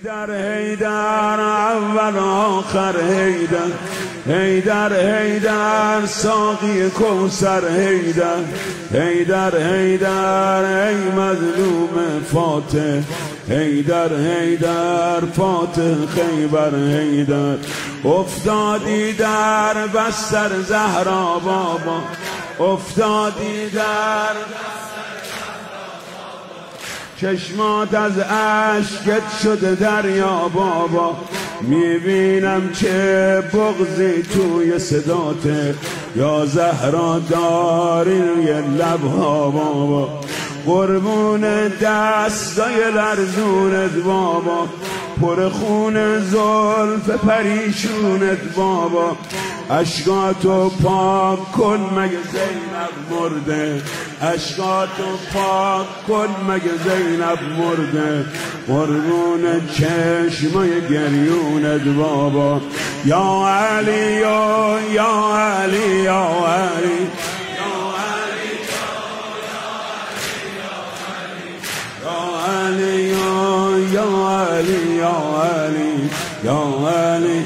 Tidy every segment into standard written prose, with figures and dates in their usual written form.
حیدر حیدر اول آخر حیدر حیدر حیدر ساقی کوثر حیدر حیدر حیدر ای مظلوم فاتح حیدر حیدر فاتح خیبر حیدر افتادی در بستر زهرا بابا افتادی در چشمات از اشکت شده دریا بابا میبینم چه بغضی توی صداته یا زهرا داری روی لبها بابا قربون دستای لرزونت بابا پر خون زلف پریشونت بابا اشکاتو پاک کن مگه زینب مرده اشکاتو پاک کن مگه زینب مرده قربون چشمای گریونت بابا یا علی یا علی یا علی یا علی یا علی یا علی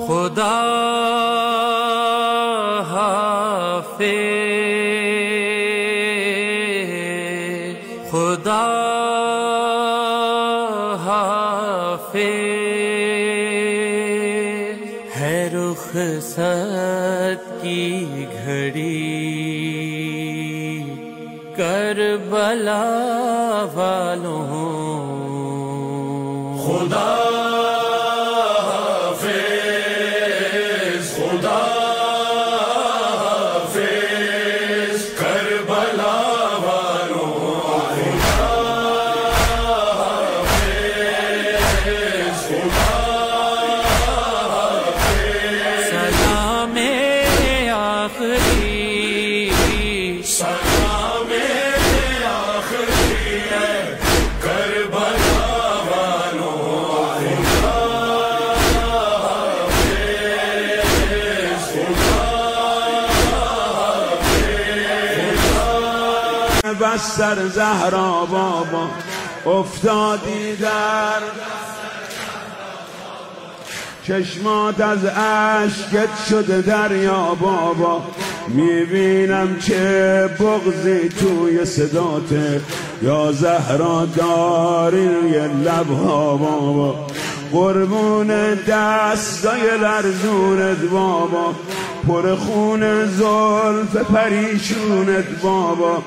خدا حافظ خدا حافظ ہے رخصت کی گھڑی کربلا والوں خدا بستر زهرا بابا افتادی در چشمات از اشکت شده دریا بابا میبینم چه بغضی توی صداته یا زهرا داری روی لبها بابا قربون دستای لرزونت بابا پر خون زلف پریشونت بابا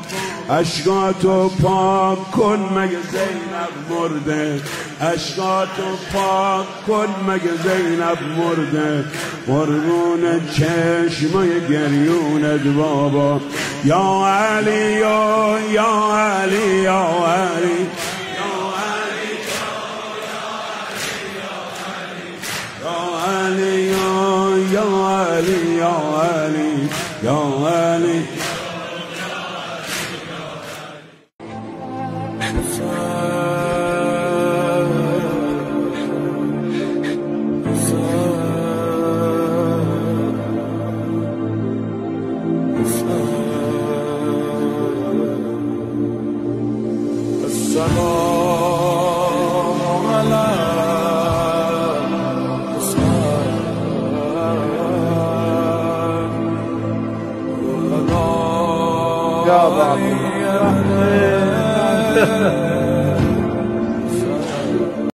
اشکاتو پاک کن مگه زینب مرده اشکاتو پاک کن مگه زینب مرده قربون چشمای گریونت بابا یا علی یا علی یا علی یا علی یا علی یا علی يا بعض